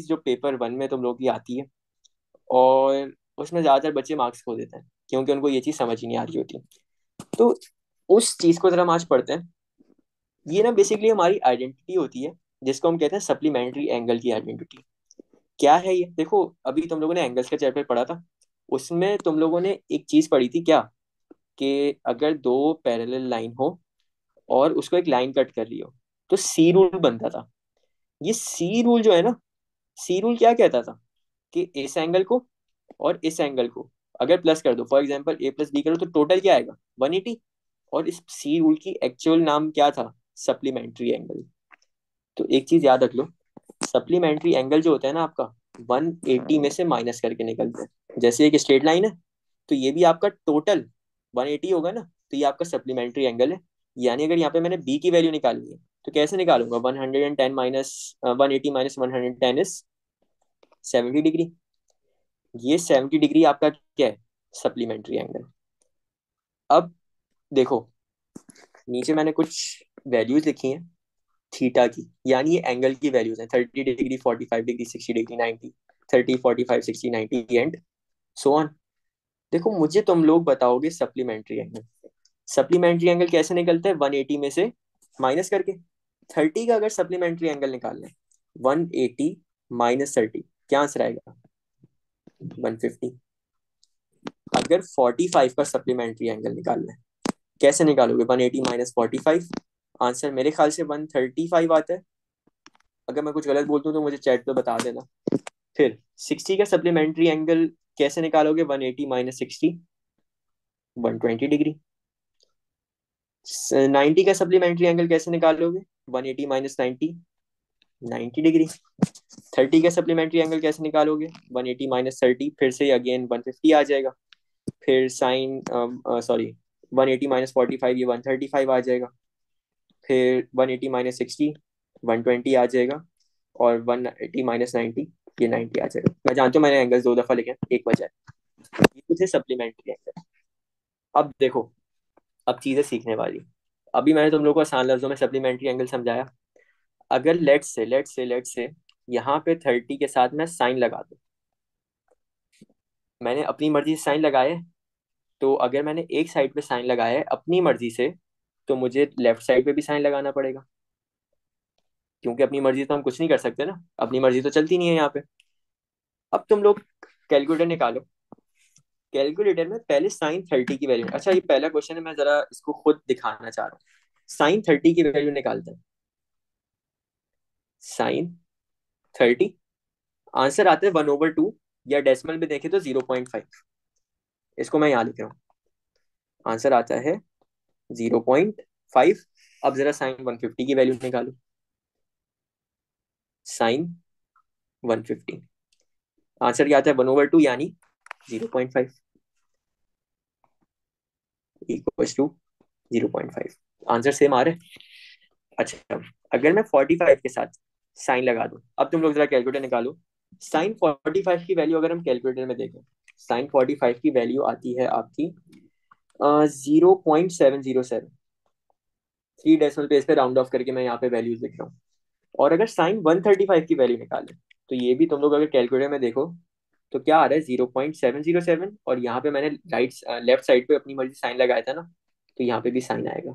चीज जो paper one में तुम लोग की आती है, और उसमें ज्यादातर बच्चे मार्क्स खो देते हैं क्योंकि उनको ये चीज समझ ही नहीं आ रही होती। तो उस चीज को जरा हम आज पढ़ते हैं। ये ना बेसिकली हमारी आइडेंटिटी होती है, जिसको हम कहते हैं सप्लीमेंट्री एंगल की आइडेंटिटी। क्या है ये? देखो, अभी तुम लोगों ने एंगल्स का चैप्टर पढ़ा था, उसमें तुम लोगों ने एक चीज पढ़ी थी क्या, कि अगर दो पैरेलल लाइन हो और उसको एक लाइन कट कर रही हो तो सी रूल बनता था। ये सी रूल जो है ना, सी रूल क्या कहता था कि इस एंगल को और इस एंगल को अगर प्लस कर दो, for example A plus B करो, तो टोटल क्या आएगा? 180। और इस सी रूल की एक्चुअल नाम क्या था? Supplementary angle. तो एक चीज याद रख लो, सप्लीमेंट्री एंगल जो होता है ना आपका, 180 में से माइनस करके निकलते हैं। जैसे एक स्ट्रेट लाइन है, तो ये भी आपका टोटल 180 होगा ना, तो ये आपका सप्लीमेंट्री एंगल है। यानी अगर यहाँ पे मैंने बी की वैल्यू निकालनी है, तो कैसे निकालूंगा? 110 माइनस 180 माइनस 110 इज 70 डिग्री। ये 70 डिग्री आपका क्या है? Supplementary angle. अब देखो, नीचे मैंने कुछ वैल्यूज लिखी हैं थीटा की, यानी ये एंगल की वैल्यूज हैं। 30 degree, 45 degree, 60 degree, 90, 30, 45, 60, 90 and so on. देखो, मुझे तुम लोग बताओगे सप्लीमेंट्री एंगल। सप्लीमेंट्री एंगल कैसे निकलता है? 180 में से माइनस करके। 30 का अगर सप्लीमेंट्री एंगल निकालना है, 180 माइनस 30, क्या आंसर आएगा? 150। अगर 45 का सप्लीमेंट्री एंगल निकालना है, कैसे निकालोगे? 180 माइनस 45, आंसर मेरे ख्याल से 135 आता है। अगर मैं कुछ गलत बोलता हूँ तो मुझे चैट पे बता देना। फिर 60 का सप्लीमेंट्री एंगल कैसे निकालोगे? 180 माइनस 60, 120 डिग्री। 90 का सप्लीमेंट्री एंगल कैसे निकालोगे? 180 माइनस 90, 90 डिग्री। 30 का सप्लीमेंट्री एंगल कैसे निकालोगे? 180 माइनस 30, फिर से अगेन 150 आ जाएगा। फिर साइन सॉरी, 180 माइनस 45, ये 135 आ जाएगा। फिर 180 माइनस 60, 120 आ जाएगा। और 180 माइनस 90, ये 90 आ जाएगा। मैं जानता हूँ मैंने एंगल्स दो दफा लिखे हैं, एक बचा है। ये कुछ है सप्लीमेंट्री एंगल। अब देखो, अब चीजें सीखने वाली। अभी मैंने तुम लोग को आसान लफ्जों में सप्लीमेंट्री एंगल समझाया। अगर लेट्स से यहाँ पे 30 के साथ मैं साइन लगा दूं, मैंने अपनी मर्जी से साइन लगाया है, तो अगर मैंने एक साइड पे साइन लगाया है अपनी मर्जी से, तो मुझे लेफ्ट साइड पे भी साइन लगाना पड़ेगा, क्योंकि अपनी मर्जी तो हम कुछ नहीं कर सकते ना, अपनी मर्जी तो चलती नहीं है यहाँ पे। अब तुम लोग कैलकुलेटर निकालो। कैलकुलेटर में पहले साइन 30 की वैल्यू, अच्छा ये पहला क्वेश्चन है, मैं जरा इसको खुद दिखाना चाह रहा हूँ। साइन 30 की वैल्यू निकालते हैं। साइन 30, आंसर आता है 1/2, या डेसिमल में देखें तो 0.5। इसको मैं यहाँ लिख रहा हूँ, आंसर आता है 0.5। अब जरा साइन 150 की वैल्यू निकालो। साइन 150, आंसर क्या आता है? 1/2 यानी 0.5 इक्वल्स टू 0.5। आंसर सेम आ रहा है। अच्छा, अगर मैं 45 के साथ साइन लगा दूं, अब तुम लोग जरा कैलकुलेटर निकालो। साइन 45 की वैल्यू अगर हम कैलकुलेटर में देखें, साइन 45 की वैल्यू आती है आपकी 0.707। 3 डेसिमल प्लेस पे राउंड ऑफ करके मैं यहाँ पे वैल्यूज लिख रहा हूँ। और अगर साइन 135 की वैल्यू निकालें, तो ये भी तुम लोग अगर कैलकुलेटर में देखो, तो क्या आ रहा है? 0.707। और यहाँ पे मैंने राइट लेफ्ट साइड पे अपनी मर्जी साइन लगाया था ना, तो यहाँ पे भी साइन आएगा।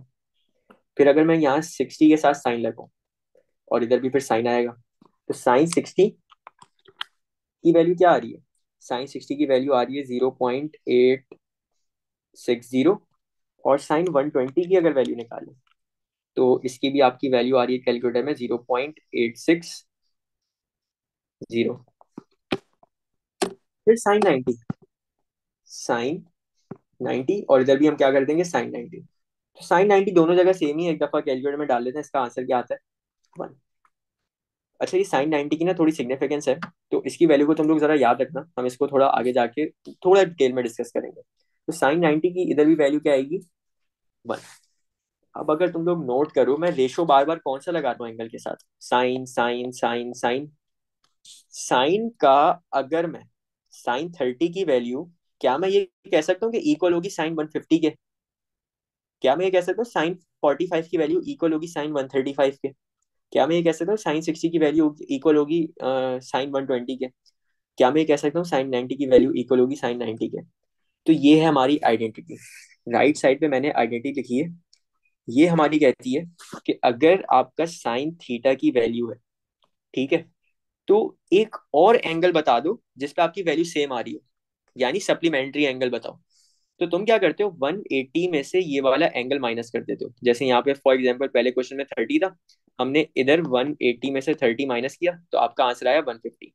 फिर अगर मैं यहाँ 60 के साथ साइन लगाऊं, और इधर भी फिर साइन आएगा, तो साइन 60 की वैल्यू क्या आ रही है? साइन 60 की वैल्यू आ रही है 0.860। और साइन 120 की अगर वैल्यू निकालें, तो इसकी भी आपकी वैल्यू आ रही है कैलकुलेटर में 0.860। फिर साइन 90, साइन 90, और इधर भी हम क्या कर देंगे? साइन 90। तो साइन 90 दोनों जगह सेम ही है, एक दफा कैलकुलेटर में डाल लेते हैं, इसका आंसर क्या आता है? 1। अच्छा, ये साइन 90 की ना थोड़ी सिग्निफिकेंस है, तो इसकी वैल्यू को तुम लोग जरा याद रखना, हम इसको थोड़ा आगे जाके थोड़ा डिटेल में डिस्कस करेंगे। तो साइन 90 की इधर भी वैल्यू क्या आएगी? 1। अब अगर तुम लोग नोट करो, मैं रेशो बार बार कौन सा लगा रहा हूँ एंगल के साथ? Sine sine sine sine. Sine का अगर मैं साइन 30 की वैल्यू, क्या मैं ये कह सकता हूँ कि इक्वल होगी साइन 150 के? क्या मैं ये कह सकता हूँ साइन 45 की वैल्यू इक्वल होगी साइन 135 के? क्या मैं ये कह सकता हूँ साइन 60 की वैल्यू इक्वल होगी साइन 120 के? क्या मैं ये कह सकता हूँ साइन 90 की वैल्यू इक्वल होगी साइन 90 के? तो ये है हमारी आइडेंटिटी। राइट साइड पे मैंने आइडेंटिटी लिखी है। ये हमारी कहती है कि अगर आपका साइन थीटा की वैल्यू है, ठीक है, तो एक और एंगल बता दो जिसपे आपकी वैल्यू सेम आ रही हो, यानी सप्लीमेंट्री एंगल बताओ। तो तुम क्या करते हो, 180 में से ये वाला एंगल माइनस कर देते हो। जैसे यहाँ पे फॉर एग्जांपल पहले क्वेश्चन में 30 था, हमने इधर 180 में से 30 माइनस किया तो आपका आंसर आया 150।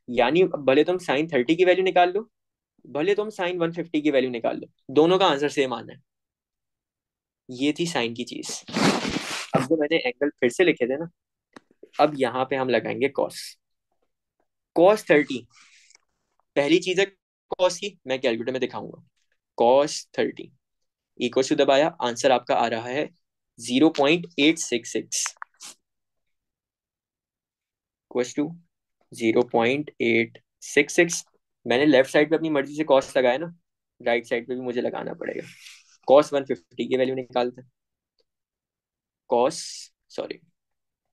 यानी भले तुम साइन 30 की वैल्यू निकाल लो, भले तुम साइन 150 की वैल्यू निकाल लो, दोनों का आंसर सेम आना है। ये थी साइन की चीज। अब जो मैंने एंगल फिर से लिखे थे ना, अब यहाँ पे हम लगाएंगे कॉस। कॉस 30, पहली चीज है कॉस की, मैं कैलकुलेटर में दिखाऊंगा। कॉस 30 इक्वल टू, दबाया, आंसर आपका आ रहा है 0.866, इक्वल टू 0.866। मैंने लेफ्ट साइड पे अपनी मर्जी से कॉस लगाया ना, राइट साइड पे भी मुझे लगाना पड़ेगा। कॉस 150 की वैल्यू निकालते हैं। कॉस, सॉरी,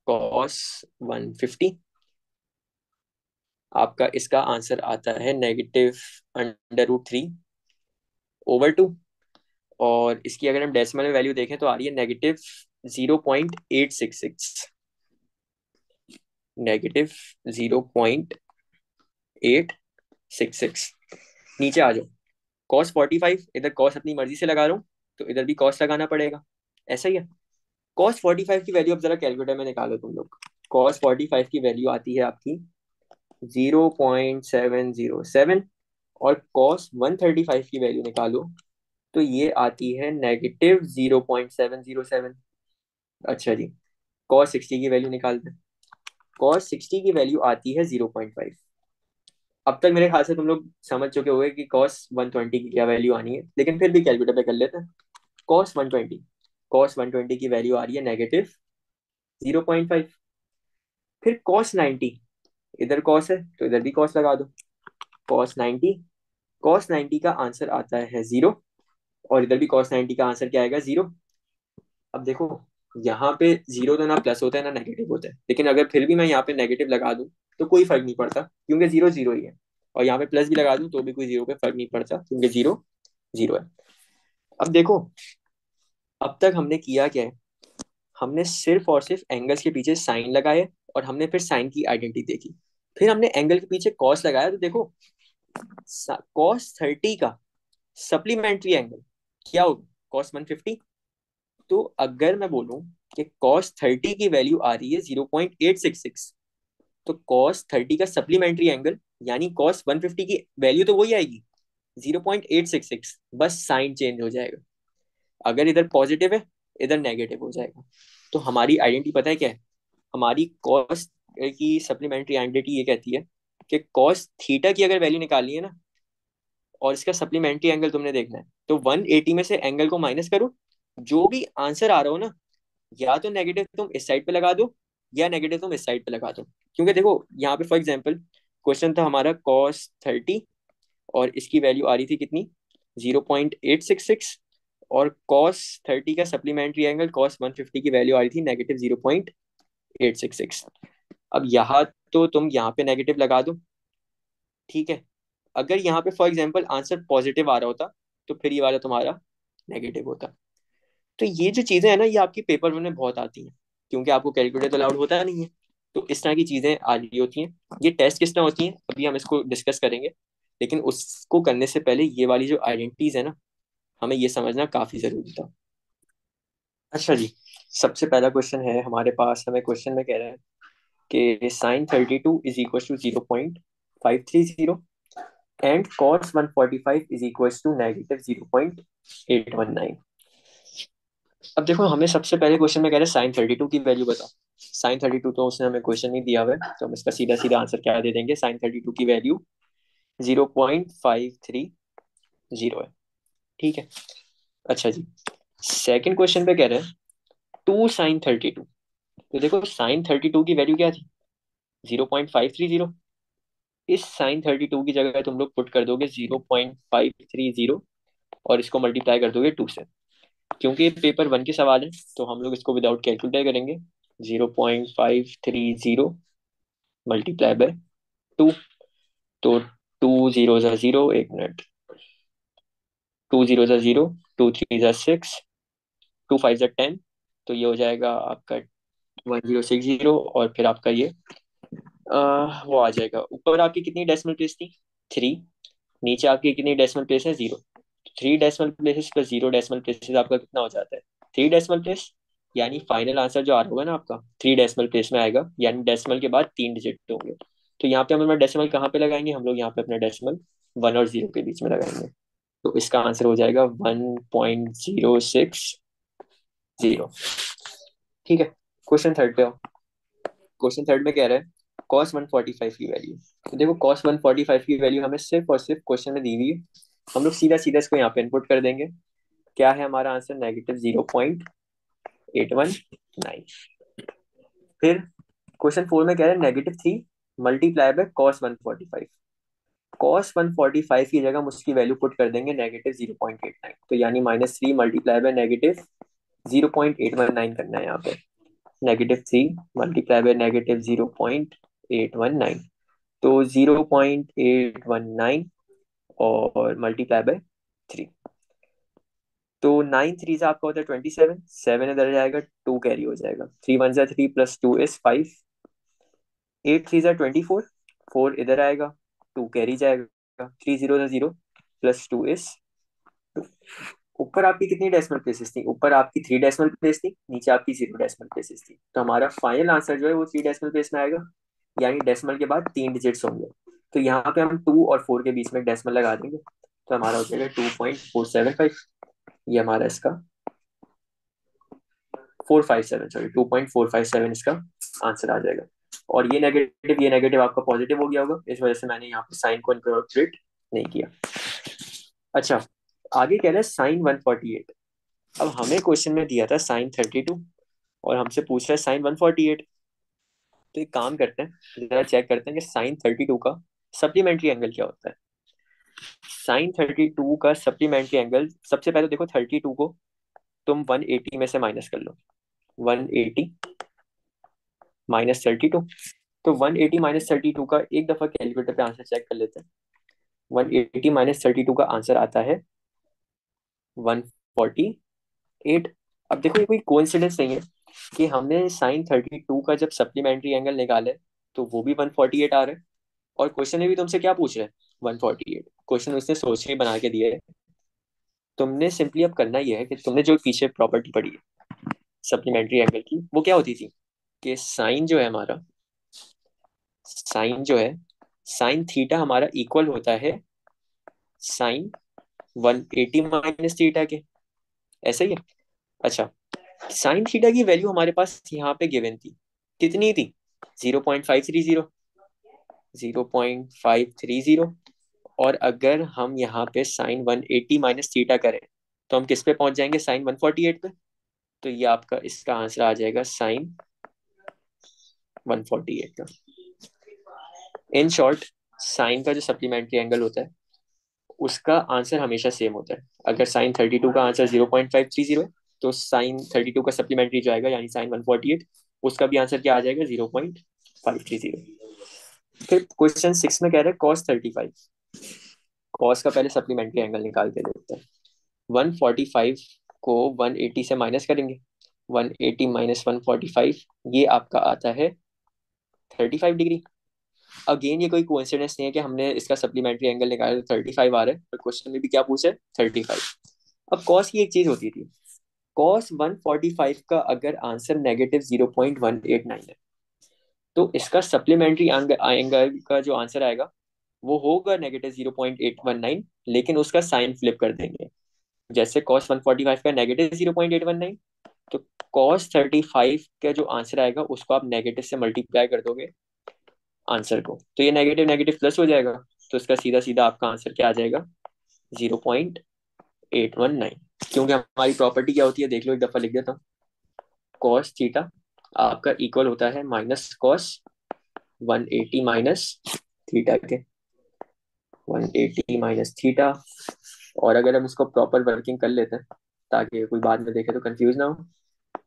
कॉस 150, आपका इसका आंसर आता है -√3/2। और इसकी अगर हम डेसिमल में वैल्यू देखें तो आ रही है -0.866। -0.866। नीचे आ जाओ। कॉस 45, इधर कॉस अपनी मर्जी से लगा रहा हूँ, तो इधर भी कॉस लगाना पड़ेगा। ऐसा ही है। कॉस 45 की वैल्यू अब जरा कैलकुलेटर में निकालो तुम लोग। कॉस 45 की वैल्यू आती है आपकी 0.707। और कॉस 135 की वैल्यू निकालो तो ये आती है -0.707। अच्छा जी, कॉस 60 की वैल्यू निकालते हैं। कॉस 60 की वैल्यू आती है 0.5। अब तक मेरे ख्याल से तुम लोग समझ चुके होंगे कि कॉस 120 की क्या वैल्यू आनी है, लेकिन फिर भी कैलकुलेटर पे कर लेते हैं। कॉस 120, कॉस 120 की वैल्यू आ रही है -0.5। फिर कॉस 90, इधर कॉस है तो इधर भी कॉस लगा दो। कॉस 90, कॉस 90 का आंसर आता है 0, और इधर भी कॉस 90 का आंसर क्या आएगा, 0। अब देखो, यहाँ पे 0 तो ना प्लस होता है ना नेगेटिव होता है, लेकिन अगर फिर भी मैं यहाँ पे नेगेटिव लगा दूं तो कोई फर्क नहीं पड़ता, क्योंकि 0 0 ही है। और यहाँ पे प्लस भी लगा दूं तो भी कोई 0 पे फर्क नहीं पड़ता, क्योंकि 0 0 है। अब देखो, अब तक हमने किया क्या है, हमने सिर्फ और सिर्फ एंगल्स के पीछे साइन लगाए, और हमने फिर साइन की आइडेंटिटी देखी। फिर हमने एंगल के पीछे कॉस लगाया, तो देखो कॉस 30 का सप्लीमेंट्री एंगल क्या होगा, कॉस 150। तो अगर मैं बोलूं कि कॉस 30 की वैल्यू आ रही है 0.866, तो कॉस 30 का सप्लीमेंट्री एंगल यानी कॉस 150 की वैल्यू तो वही आएगी, 0.866, बस साइन चेंज हो जाएगा। अगर इधर पॉजिटिव है, इधर नेगेटिव हो जाएगा। तो हमारी आइडेंटिटी पता है क्या है, हमारी कॉस की सप्लीमेंट्री आइडेंटिटी ये कहती है कि कॉस थीटा की अगर वैल्यू निकालनी है ना, और इसका सप्लीमेंट्री एंगल तुमने देखना है, तो 180 में से एंगल को माइनस करो, जो भी आंसर आ रहा हो ना, या तो नेगेटिव तुम इस साइड पे लगा दो, या नेगेटिव तुम इस साइड पे लगा दो। क्योंकि देखो यहाँ पे फॉर एग्जांपल क्वेश्चन था हमारा कॉस 30, और इसकी वैल्यू आ रही थी कितनी, 0.866। और कॉस 30 का सप्लीमेंट्री एंगल कॉस 150 की वैल्यू आ रही थी -0.866। अब यहाँ तो तुम यहाँ पे नेगेटिव लगा दो, ठीक है। अगर यहाँ पे फॉर एग्जांपल आंसर पॉजिटिव आ रहा होता, तो फिर ये वाला तुम्हारा नेगेटिव होता। तो ये जो चीजें है ना, ये आपकी पेपर में बहुत आती हैं, क्योंकि आपको कैलकुलेटर तो अलाउड होता नहीं है। तो इस तरह की चीजें आ रही होती हैं। ये टेस्ट किस तरह होती हैं अभी हम इसको डिस्कस करेंगे, लेकिन उसको करने से पहले ये वाली जो आइडेंटिटीज है ना, हमें ये समझना काफी जरूरी था। अच्छा जी, सबसे पहला क्वेश्चन है हमारे पास, हमें क्वेश्चन में कह रहा है कि sine 32 is equal to 0.530, and cos 145 is equal to -0.819। अब देखो, हमें सबसे पहले क्वेश्चन में कह रहे हैं साइन 32 की वैल्यू बताओ। साइन 32 तो उसने हमें क्वेश्चन नहीं दिया हुआ है, तो हम इसका सीधा सीधा आंसर क्या दे देंगे, साइन 32 की वैल्यू 0.530 है। ठीक है। अच्छा जी, सेकंड क्वेश्चन पे कह रहे हैं 2 sin 32। तो देखो साइन 32 की वैल्यू क्या थी, 0.530। इस साइन 32 की जगह तुम लोग पुट कर दोगे 0.530, और इसको मल्टीप्लाई कर दोगे 2 से। क्योंकि ये पेपर 1 के सवाल है, तो हम लोग इसको विदाउट कैलकुलेटर करेंगे। 0.530 मल्टीप्लाई बाय 2। तो 2 0 ज़ा 0, 1 मिनट, 2 0 ज़ा 0, 2 3 ज़ा 6, 2 5 ज़ा 10। तो ये हो जाएगा आपका 1060, और फिर आपका ये वो आ जाएगा। ऊपर आपकी कितनी डेसिमल प्लेस थी? 3। नीचे आपकी कितनी डेसिमल प्लेस है? 0। 3 decimal places plus 0 decimal places आपका कितना हो जाता है? 3 डेसिमल प्लेस। यानी फाइनल आंसर जो आ रहा होगा ना आपका, 3 डेसिमल प्लेस में आएगा, यानी डेसिमल के बाद 3 डिजिट होंगे। तो यहाँ पे हम अपना डेसिमल कहाँ पे लगाएंगे? हम लोग यहाँ पे अपना डेसिमल 1 और 0 के बीच में लगाएंगे। तो इसका आंसर हो जाएगा 1.060। ठीक है, क्वेश्चन थर्ड पे आओ। क्वेश्चन थर्ड में कह रहा है कॉस 145 की वैल्यू। तो देखो कॉस 145 की वैल्यू हमें सिर्फ और सिर्फ क्वेश्चन में दी हुई है। हम लोग सीधा सीधा इसको यहाँ पे इनपुट कर देंगे। क्या है हमारा आंसर? -0.819। फिर क्वेश्चन फोर में कह रहे हैं -3 मल्टीप्लाई बाय cos 145। cos 145 की जगह हम उसकी वैल्यू पुट कर देंगे -0.89। तो यानी -3 मल्टीप्लाई बाय -0.819 करना है यहाँ पे। -3 मल्टीप्लाई बाय -0.819। तो 0.819 और मल्टीप्लाई बाय 3। तो 9 3 से आपका होता है 27, 7 इधर जाएगा, 2 कैरी हो जाएगा, 3 1 ज़ा 3 +2 = 5, 8 3 ज़ा 24, 4 इधर आएगा, 2 कैरी जाएगा, 3 0 ज़ा 0 +2 = 2। ऊपर आपकी कितनी डेसिमल प्लेसेस थी? ऊपर आपकी 3 डेसिमल प्लेस थी, नीचे आपकी 0 डेसिमल प्लेसेस थी। तो हमारा फाइनल आंसर जो है वो 3 डेसिमल प्लेस में आएगा, यानी डेसिमल के बाद 3 डिजिट्स होंगे। तो यहाँ पे हम 2 और 4 के बीच में डेसिमल लगा देंगे, तो हमारा हो जाएगा 2.475। ये हमारा इसका 457, सॉरी 2.457 इसका आंसर आ जाएगा। और ये नेगेटिव आपका पॉजिटिव हो गया होगा, इस वजह से मैंने यहाँ पे साइन को इनकॉर्पोरेट नहीं किया। अच्छा, आगे कह रहा है साइन 148। अब हमें क्वेश्चन में दिया था साइन 32, और हमसे पूछ रहा है साइन 148। तो एक काम करते हैं, जरा चेक करते हैं कि साइन 32 का सप्लीमेंट्री एंगल क्या होता है। साइन 32 का सप्लीमेंट्री एंगल, सबसे पहले देखो 32 को तुम 180 में से माइनस कर लो। 180 -32। तो 180 -32 का एक दफा कैलकुलेटर पे आंसर चेक कर लेते हैं। 180 -32 का आंसर आता है 148। अब देखो ये कोई कोइंसिडेंस नहीं है कि हमने साइन 32 का जब सप्लीमेंट्री एंगल निकाले तो वो भी 148 आ रहा है। और क्वेश्चन में भी तुमसे क्या पूछ रहे हैं? 148। क्वेश्चन उसने सोच के बना के दिया है। तुमने सिंपली अब करना ये है कि तुमने जो पीछे प्रॉपर्टी पढ़ी है सप्लीमेंट्री एंगल की, वो क्या होती थी कि साइन जो है हमारा, साइन जो है, साइन थीटा हमारा इक्वल होता है साइन 180 माइनस थीटा के। ऐसा ही है। अच्छा, साइन थीटा की वैल्यू हमारे पास यहाँ पे गिवन थी, कितनी थी? 0.530, 0.530। और अगर हम यहाँ पे साइन 180 माइनस थीटा करें तो हम किस पे पहुंच जाएंगे? साइन 148 पे। तो ये आपका इसका आंसर आ जाएगा साइन 148 का। इन शॉर्ट, साइन का जो सप्लीमेंट्री एंगल होता है उसका आंसर हमेशा सेम होता है। अगर साइन 32 का आंसर 0.530 है, तो साइन 32 का सप्लीमेंट्री जो आएगा यानी साइन 148, उसका भी आंसर क्या आ जाएगा? 0.530। फिर क्वेश्चन 6 में कह रहे हैं कॉस 35। कॉस का पहले सप्लीमेंट्री एंगल निकाल के देखते हैं। 145 को 180 से माइनस करेंगे। 180 -145, ये आपका आता है 35 डिग्री। अगेन ये कोई कोइंसिडेंस नहीं है कि हमने इसका सप्लीमेंट्री एंगल निकाला तो 35 आ रहा है, पर क्वेश्चन में भी क्या पूछा है? 35। अब कॉस की एक चीज होती थी, कॉस 145 का अगर आंसर -0.189 है तो इसका सप्लीमेंट्री एंगल का जो आंसर आएगा वो होगा -0.819, लेकिन उसका साइन फ्लिप कर देंगे। जैसे कॉस 145 का -0.819, तो कॉस 35 का जो आंसर आएगा उसको आप नेगेटिव से मल्टीप्लाई कर दोगे आंसर को, तो ये नेगेटिव नेगेटिव प्लस हो जाएगा। तो इसका सीधा सीधा आपका आंसर क्या आ जाएगा? 0.819। क्योंकि हमारी प्रॉपर्टी क्या होती है देख लो, एक दफा लिख देता हूँ। कॉस थीटा आपका इक्वल होता है माइनस कॉस 180 माइनस थीटा के। 180 माइनस थीटा। और अगर हम इसको प्रॉपर वर्किंग कर लेते हैं ताकि कोई बाद में देखे तो कंफ्यूज ना हो,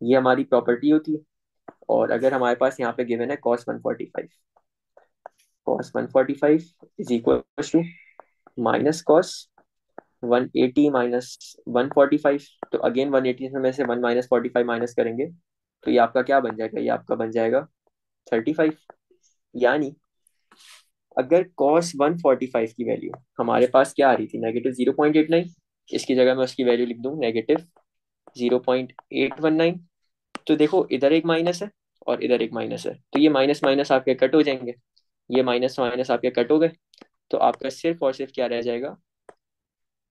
ये हमारी प्रॉपर्टी होती है और अगर हमारे पास यहाँ पे गिवन है cos 145, cos 145 is equal to minus cos 180 minus 145। तो अगेन 180 में से 1 माइनस 45 माइनस करेंगे तो ये आपका क्या बन जाएगा, ये आपका बन जाएगा 35। यानी अगर कॉस 145 की वैल्यू हमारे पास क्या आ रही थी, -0.89, इसकी जगह मैं उसकी वैल्यू लिख दूं -0.819। तो देखो इधर एक माइनस है और इधर एक माइनस है, तो ये माइनस माइनस आपके कट हो जाएंगे, ये माइनस माइनस आपके कट हो गए, तो आपका सिर्फ और सिर्फ क्या रह जाएगा,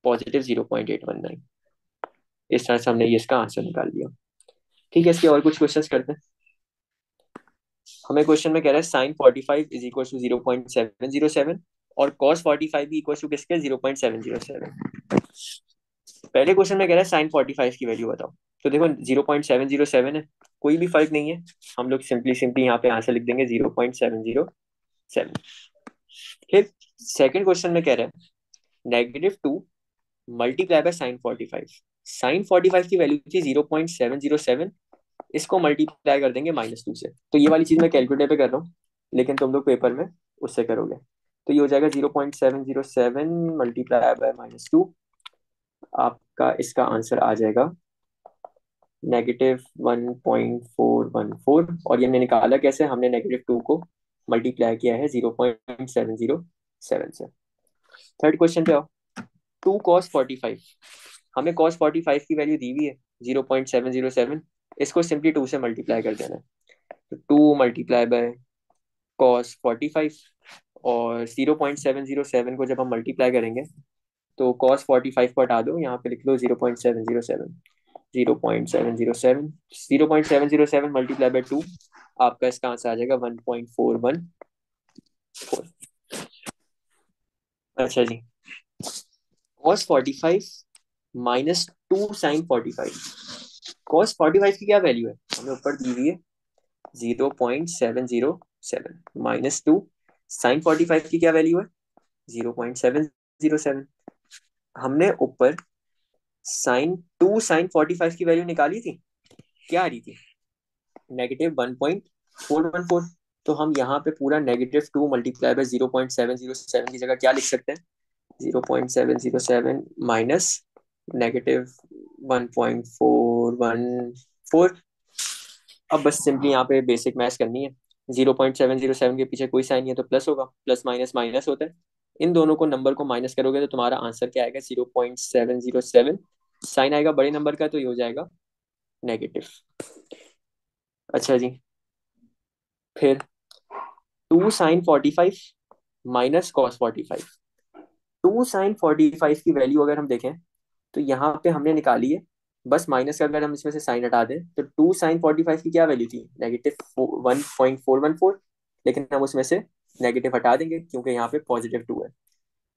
+0.819। इस तरह से हमने ये इसका आंसर निकाल लिया। ठीक है, इसके और कुछ क्वेश्चंस करते हैं। हमें क्वेश्चन में कह रहा है sin 45 = 0.707 और cos 45 भी इक्वल टू किसके, 0.707। पहले क्वेश्चन में कह रहा है sin 45 की वैल्यू बताओ। तो देखो 0.707 है, कोई भी फर्क नहीं है, हम लोग सिंपली सिंपली यहाँ पे आंसर लिख देंगे 0.707। फिर सेकंड क्वेश्चन में कह रहा है -2 मल्टीप्लाई बाय sin 45। sin 45 की वैल्यू थी 0.707, इसको मल्टीप्लाई कर देंगे -2 से। तो ये वाली चीज मैं कैलकुलेटर पे कर रहा हूँ, लेकिन तुम लोग पेपर में उससे करोगे। तो ये हो जाएगा 0.707 मल्टीप्लाई बाय -2, आपका इसका आंसर आ जाएगा -1.414। और ये हमने निकाला कैसे, हमने -2 को मल्टीप्लाई किया है 0.707 से। थर्ड क्वेश्चन पे आओ। 2 cos 45, हमें cos 45 की वैल्यू दी हुई है 0.707, इसको सिंपली 2 से मल्टीप्लाई कर देना है। तो 2 मल्टीप्लाई बाय cos 45, और 0.707 को जब हम मल्टीप्लाई करेंगे तो cos 45 को हटा दो, यहाँ पे लिख लो 0.707। 0.707, 0.707 मल्टीप्लाई बाय 2, आपका इसका आंसर आ जाएगा 1.414। अच्छा जी, cos 45 -2 sin 45। cos 45 की क्या वैल्यू है, हमें ऊपर दी हुई है 0.707 -2, sin 45 की क्या वैल्यू है 0.707। हमने ऊपर sin 45 की वैल्यू निकाली थी, क्या आ रही थी, -1.414। तो हम यहाँ पे पूरा -2 मल्टीप्लाई बाय 0.707 की जगह क्या लिख सकते हैं, 0.707 माइनस -1.414। अब बस सिंपली यहाँ पे बेसिक मैथ्स करनी है। 0.707 के पीछे कोई साइन नहीं है तो प्लस होगा, प्लस माइनस माइनस होता है, इन दोनों को नंबर को माइनस करोगे तो तुम्हारा आंसर क्या आएगा, 0.707। साइन आएगा बड़े नंबर का तो ये हो जाएगा नेगेटिव। अच्छा जी, फिर 2 sin 45 -cos 45। 2 sin 45 की वैल्यू अगर हम देखें तो यहाँ पे हमने निकाली है, बस माइनस का अगर हम इसमें से साइन हटा दें तो 2 sin 45 की क्या वैल्यू थी, -1.414, लेकिन हम उसमें से नेगेटिव हटा देंगे क्योंकि यहाँ पे +2 है,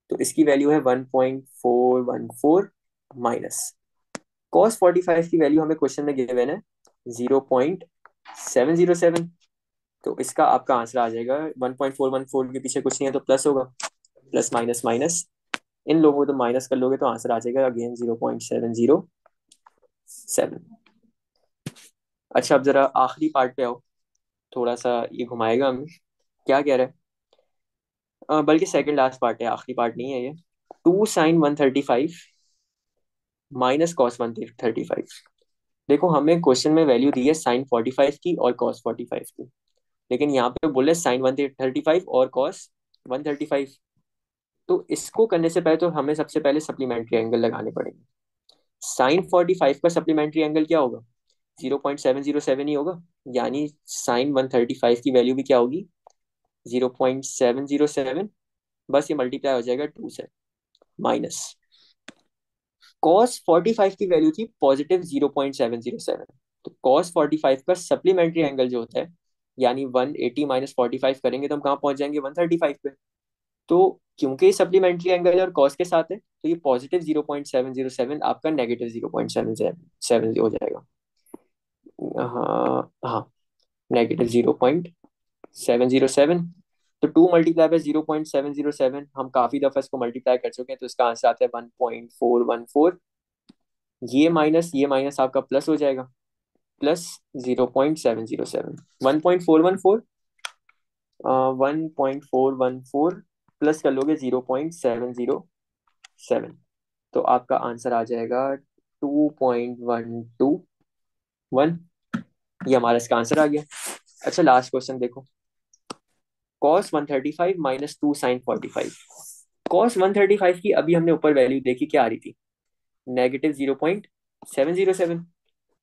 तो इसकी वैल्यू है 1.414 माइनस cos 45 की वैल्यू हमें क्वेश्चन में गिवन है 0.707। तो इसका आपका आंसर आ जाएगा 1.414 के पीछे कुछ नहीं है तो प्लस होगा, प्लस माइनस माइनस, इन लोगों को तो माइनस कर लोगे तो आंसर आ जाएगा अगेन 0.707। अच्छा, अब जरा आखिरी पार्ट पे आओ, थोड़ा सा ये घुमाएगा हमें, क्या कह रहा है, बल्कि सेकंड लास्ट पार्ट है, आखिरी पार्ट नहीं है ये। 2 sin 135 -cos 135। देखो हमें क्वेश्चन में वैल्यू दी है sin 45 की और cos 45 की, लेकिन यहाँ पे बोले sin 135 और cos 135। तो इसको करने से पहले तो हमें सबसे पहले सप्लीमेंट्री एंगल लगाने पड़ेंगे। sin 45 का सप्लीमेंट्री एंगल क्या होगा, 0.707 ही होगा, यानी sin 135 की वैल्यू भी क्या होगी, 0.707। बस ये मल्टीप्लाई हो जाएगा 2 से, माइनस cos 45 की वैल्यू थी +0.707। तो cos 45 का सप्लीमेंट्री एंगल जो होता है, यानी 180 -45 करेंगे तो हम कहाँ पहुंच जाएंगे, 135 पे। तो क्योंकि सप्लीमेंट्री एंगल और कॉस के साथ है तो ये +0.707 आपका -0.707 हो जाएगा। हाँ हाँ, -0.707। तो 2 मल्टीप्लाई बाय 0.707, हम काफी दफा इसको मल्टीप्लाई कर चुके हैं तो इसका आंसर आता है 1.414। ये माइनस आपका प्लस हो जाएगा, प्लस 0.707, 1.414, 1.414 प्लस कर लोगे 0.707, तो आपका आंसर आ जाएगा 2.121। ये हमारा इसका आंसर आ गया। अच्छा, लास्ट क्वेश्चन देखो। Cos 135 minus 2 sin 45। कॉस 135 की अभी हमने ऊपर वैल्यू देखी, क्या आ रही थी? -0.707।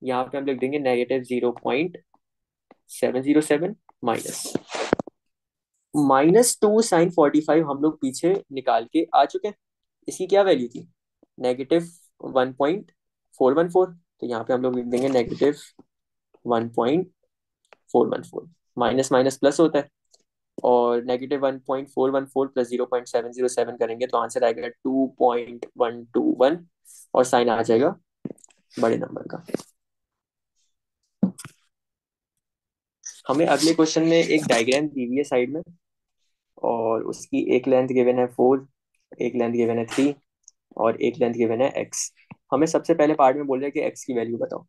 यहाँ पे हम लिख देंगे -0.707 माइनस -2 sin 45। हम लोग पीछे निकाल के आ चुके हैं। इसकी क्या वैल्यू थी? -1.414। तो यहाँ पे हम लोग लिख देंगे -1.414। माइनस माइनस प्लस होता है, और -1.414 प्लस 0.707 करेंगे तो आंसर आएगा 2.121, और साइन आ जाएगा बड़े नंबर का। हमें अगले क्वेश्चन में एक डायग्राम दी हुई है साइड में, और उसकी एक लेंथ गिवन है 4, एक लेंथ गिवन है 3, और एक लेंथ गिवन है x। हमें सबसे पहले पार्ट में बोल रहे हैं कि x की वैल्यू बताओ।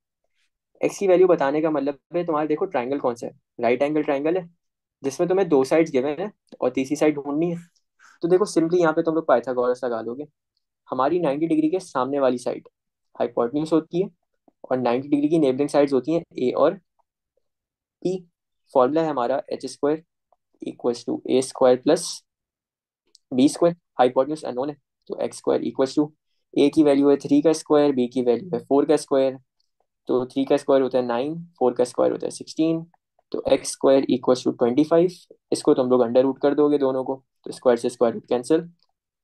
x की वैल्यू बताने का मतलब है, तुम्हारे देखो ट्राइंगल कौन सा है? राइट एंगल ट्राइंगल है, जिसमें तुम्हें दो साइड्स गिवन है और तीसरी साइड ढूंढनी है। तो देखो सिंपली यहाँ पे तुम लोग पाइथागोरस लगा लोगे। हमारी 90 डिग्री के सामने वाली साइड हाइपोटेन्यूज होती है, और 90 डिग्री की नेबरिंग साइड्स होती हैं ए और पी। फॉर्मूला है हमारा h² equals to a² plus b²। Hypotenuse unknown है, तो x² इक्वल्स टू ए की वैल्यू है 3 का स्क्वायर, बी की वैल्यू है 4 का स्क्वायर। तो 3 का स्क्वायर होता है 9, 4 का स्क्वायर होता है 16। तो x² इक्वल्स टू 25। इसको तुम लोग अंडर रूट कर दोगे दोनों को, तो स्क्वायर से स्क्वायर रूट कैंसिल।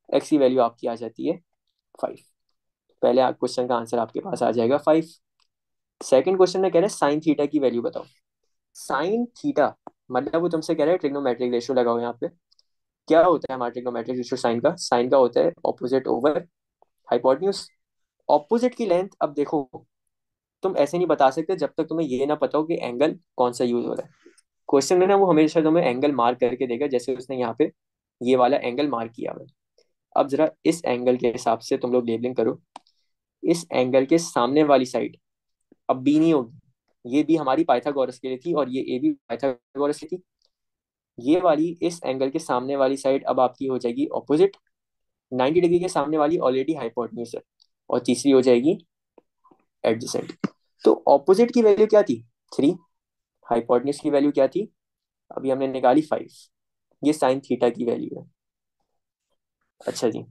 x की वैल्यू आपकी आ जाती है 5। पहले आप क्वेश्चन का आंसर आपके पास आ जाएगा 5। सेकंड क्वेश्चन में कह रहे हैं साइन थीटा की वैल्यू बताओ। साइन थीटा मतलब वो तुमसे कह रहे हैं ट्रिग्नोमेट्रिक रेशियो लगाओ यहाँ पे। क्या होता है हमारा ट्रिग्नोमेट्रिक रेशियो साइन का? साइन का होता है ऑपोजिट ओवर हाइपोटेन्यूज। ऑपोजिट की लेंथ, अब देखो तुम ऐसे नहीं बता सकते जब तक तुम्हें ये ना पता हो कि एंगल कौन सा यूज हो रहा है। क्वेश्चन में ना वो हमेशा तुम्हें एंगल मार्क करके देगा, जैसे उसने यहाँ पे ये वाला एंगल मार्क किया हुआ है। अब जरा इस एंगल के हिसाब से तुम लोग लेबलिंग करो। इस एंगल के सामने वाली साइड अब बी नहीं होगी, ये बी हमारी पाइथागोरस के लिए थी, और ये ए भी पाइथागोरस की थी। ये वाली इस एंगल के सामने वाली साइड अब आपकी हो जाएगी ऑपोजिट। 90 डिग्री के सामने वाली ऑलरेडी हाइपोटेन्यूज है, और तीसरी हो जाएगी एडजेसेंट। तो ऑपोजिट की वैल्यू क्या थी? 3। हाइपोटेन्यूज की वैल्यू क्या थी? अभी हमने निकाली 5। ये साइन थीटा की वैल्यू है। अच्छा जी,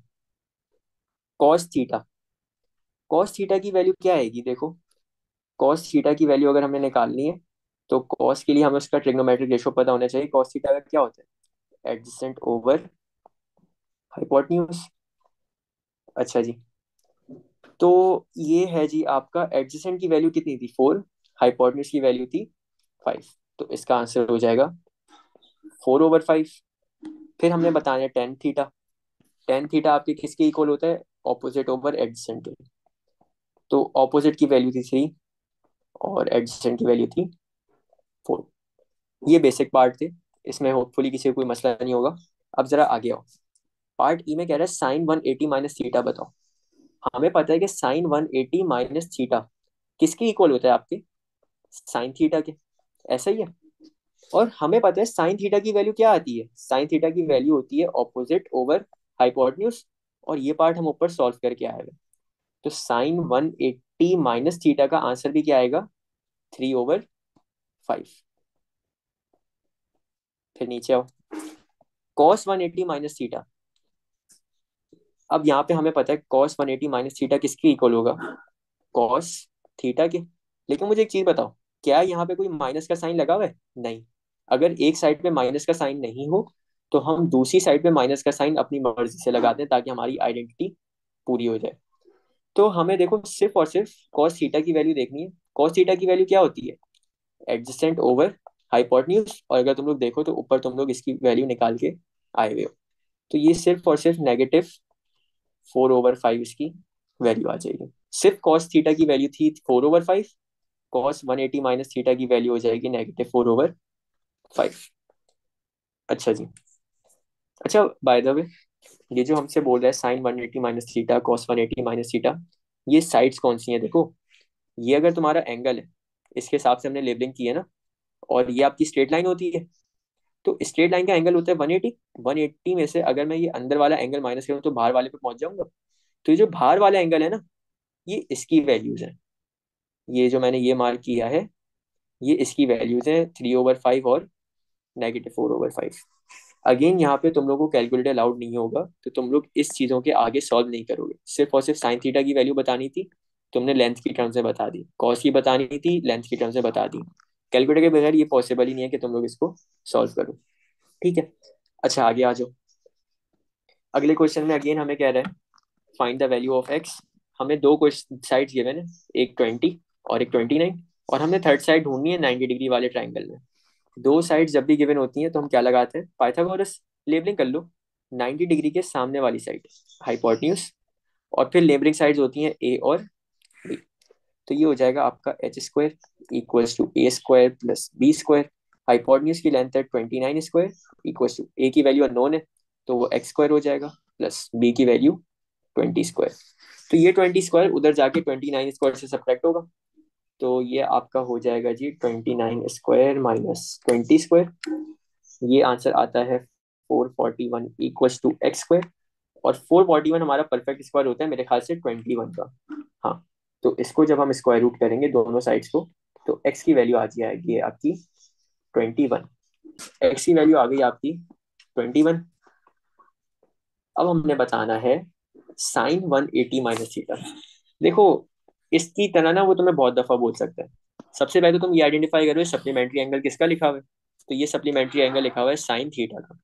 कॉस थीटा। कॉस थीटा की वैल्यू क्या आएगी? देखो, कॉस थीटा की वैल्यू अगर हमें निकालनी है, तो कॉस के लिए हमें उसका ट्रिग्नोमेट्रिक रेशियो पता होना चाहिए। कॉस थीटा का क्या होता है? Adjacent over hypotenuse. अच्छा जी, तो ये है जी आपका एडजेसेंट की वैल्यू कितनी थी? 4। हाइपोटेन्यूज की वैल्यू थी 5। तो इसका आंसर हो जाएगा 4/5। फिर हमने बताया टेन थीटा। टेन थीटा आपके किसके इक्वल होता है? ऑपोजिट ओवर एडजेसेंट के। तो ऑपोजिट की वैल्यू थी 3, और एडजेसेंट की वैल्यू थी 4। ये बेसिक पार्ट थे, इसमें होपफुली किसी को कोई मसला नहीं होगा। अब जरा आगे आओ। पार्ट ई में कह रहा है साइन 180 माइनस थीटा बताओ। हमें पता है कि साइन 180 माइनस थीटा किसके इक्वल होता है? आपके साइन थीटा के। ऐसा ही है। और हमें पता है साइन थीटा की वैल्यू क्या आती है? साइन थीटा की वैल्यू होती है ऑपोजिट ओवर हाइपोटेन्यूज। और ये पार्ट हम ऊपर सॉल्व करके आए हुए। तो साइन 180 माइनस थीटा का आंसर भी क्या आएगा? 3/5। फिर नीचे आओ। Cos 180 minus theta. अब यहाँ पे हमें पता है कॉस 180 माइनस थीटा किसके इक्वल होगा? कॉस थीटा के। लेकिन मुझे एक चीज बताओ, क्या यहाँ पे कोई माइनस का साइन लगा हुआ है? नहीं। अगर एक साइड पे माइनस का साइन नहीं हो, तो हम दूसरी साइड पे माइनस का साइन अपनी मर्जी से लगाते हैं, ताकि हमारी आइडेंटिटी पूरी हो जाए। तो हमें देखो सिर्फ और सिर्फ कॉस थीटा की वैल्यू देखनी है। कॉस थीटा की वैल्यू क्या होती है? Adjacent over hypotenuse. और अगर तुम लोग देखो तो ऊपर तुम लोग इसकी वैल्यू निकाल के आए हुए हो। तो ये सिर्फ और सिर्फ -4/5 इसकी वैल्यू आ जाएगी। सिर्फ कॉस थीटा की वैल्यू थी 4/5। कॉस 180 माइनस थीटा की वैल्यू हो जाएगी -4/5। अच्छा जी। अच्छा, बाय द वे, ये जो हमसे बोल रहा है sine 180 minus theta, cos 180 minus theta, ये साइड्स कौन सी हैं? देखो, ये अगर तुम्हारा एंगल है, इसके हिसाब से हमने लेबलिंग की है ना, और ये आपकी स्ट्रेट लाइन होती है। तो स्ट्रेट लाइन का एंगल होता है 180। 180 में से अगर मैं ये अंदर वाला एंगल माइनस करूँ तो बाहर वाले पे पहुंच जाऊंगा। तो ये जो बाहर वाला एंगल है ना, ये इसकी वैल्यूज है। ये जो मैंने ये मार्क किया है, ये इसकी वैल्यूज है, 3/5 और -4/5। अगेन यहाँ पे तुम लोग को कैलकुलेटर अलाउड नहीं होगा, तो तुम लोग इस चीजों के आगे सॉल्व नहीं करोगे। सिर्फ और सिर्फ साइन थीटा की वैल्यू बतानी थी, तुमने लेंथ की टर्म्स में बता दी। कॉस की बतानी थी, लेंथ की टर्म्स में बता दी। कैलकुलेटर के बगैर ये पॉसिबल ही नहीं है कि तुम लोग इसको सॉल्व करो। ठीक है, अच्छा आगे आ जाओ। अगले क्वेश्चन में अगेन हमें कह रहा है find the value of x. हमें दो क्वेश्चन साइड्स गिवन है, एक 20 और एक 29, और हमने थर्ड साइड ढूंढनी है 90 डिग्री वाले ट्राइंगल में। दो साइड जब भी गिवन होती हैं तो हम क्या लगाते हैं, पाइथागोरस। लेबलिंग कर लो। 90 डिग्री के सामने वाली साइड हाइपोटेन्यूज, और फिर लेबलिंग साइड्स होती हैं ए और बी। तो ये हो जाएगा आपका h² equals to a² plus b²। Hypotenuse की लेंथ है 29² इक्वल्स टू a की वैल्यू अननोन है, तो वो x² हो जाएगा, प्लस b की वैल्यू 20²। तो ये 20² उधर जाके 29² से सब्ट्रैक्ट होगा। तो ये आपका हो जाएगा जी 29² माइनस 20²। ये आंसर आता है 441 इक्वल्स टू x²। और 441 हमारा परफेक्ट स्क्वायर होता है मेरे ख्याल से 21 का। हाँ, तो इसको जब हम स्क्वायर रूट करेंगे दोनों साइड्स को, तो x की वैल्यू आ जाएगी आपकी 21। x की वैल्यू आ गई आपकी 21। अब हमने बताना है साइन 180 माइनस थीटा। देखो, इसकी तरह ना वो तुम्हें बहुत दफा बोल सकते हैं। सबसे पहले तो तुम ये आइडेंटिफाई करो सप्लीमेंट्री एंगल किसका लिखा हुआ है। तो ये सप्लीमेंट्री एंगल लिखा हुआ है साइन थीटा का।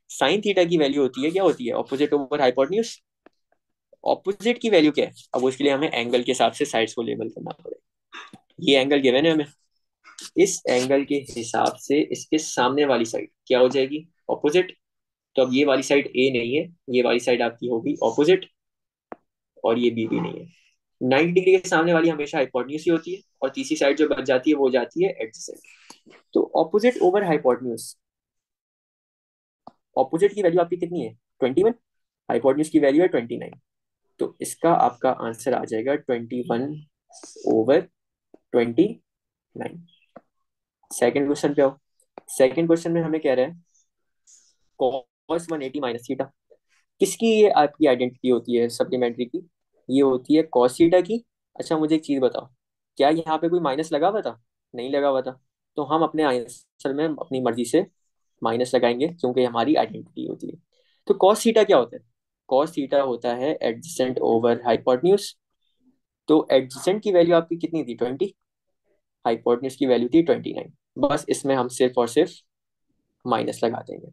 साइन थीटा की वैल्यू होती है, क्या होती है, ऑपोजिट ओवर हाइपोटेन्यूज। ऑपोजिट की वैल्यू क्या है, अब उसके लिए हमें एंगल के हिसाब से साइड्स को लेबल करना पड़ेगा। ये एंगल गिवन है हमें, इस एंगल के हिसाब से इसके सामने वाली साइड क्या हो जाएगी, ऑपोजिट। तो अब ये वाली साइड ए नहीं है, ये वाली साइड आपकी होगी ऑपोजिट, और ये बी भी नहीं है। 90 डिग्री के सामने वाली हमेशा हाइपोटेन्यूज ही होती है, और तीसरी साइड जो बच जाती है वो हो जाती है एडजेसेंट। तो ऑपोजिट ओवर हाइपोटेन्यूज, ऑपोजिट की वैल्यू आपकी कितनी है, 21। हाइपोटेन्यूज की वैल्यू है 29। तो इसका आपका आंसर आ जाएगा 21/29। सेकेंड क्वेश्चन पे आओ। सेकेंड क्वेश्चन में हमें कह रहा है कॉस 180 माइनस थीटा। किसकी ये आपकी आइडेंटिटी होती है सप्लीमेंट्री की, ये होती है कॉस थीटा की। अच्छा मुझे एक चीज बताओ, क्या यहाँ पे कोई माइनस लगा हुआ था, नहीं लगा हुआ था। तो हम अपने आंसर में अपनी मर्जी से माइनस लगाएंगे क्योंकि हमारी आइडेंटिटी होती है। तो कॉस थीटा क्या होता है, कॉस थीटा होता है एडजेसेंट ओवर हाइपोटेन्यूज। तो एडजेसेंट की वैल्यू आपकी कितनी थी, 20। हाइपोटेन्यूज की वैल्यू थी 29। बस इसमें हम सिर्फ और सिर्फ माइनस लगा देंगे।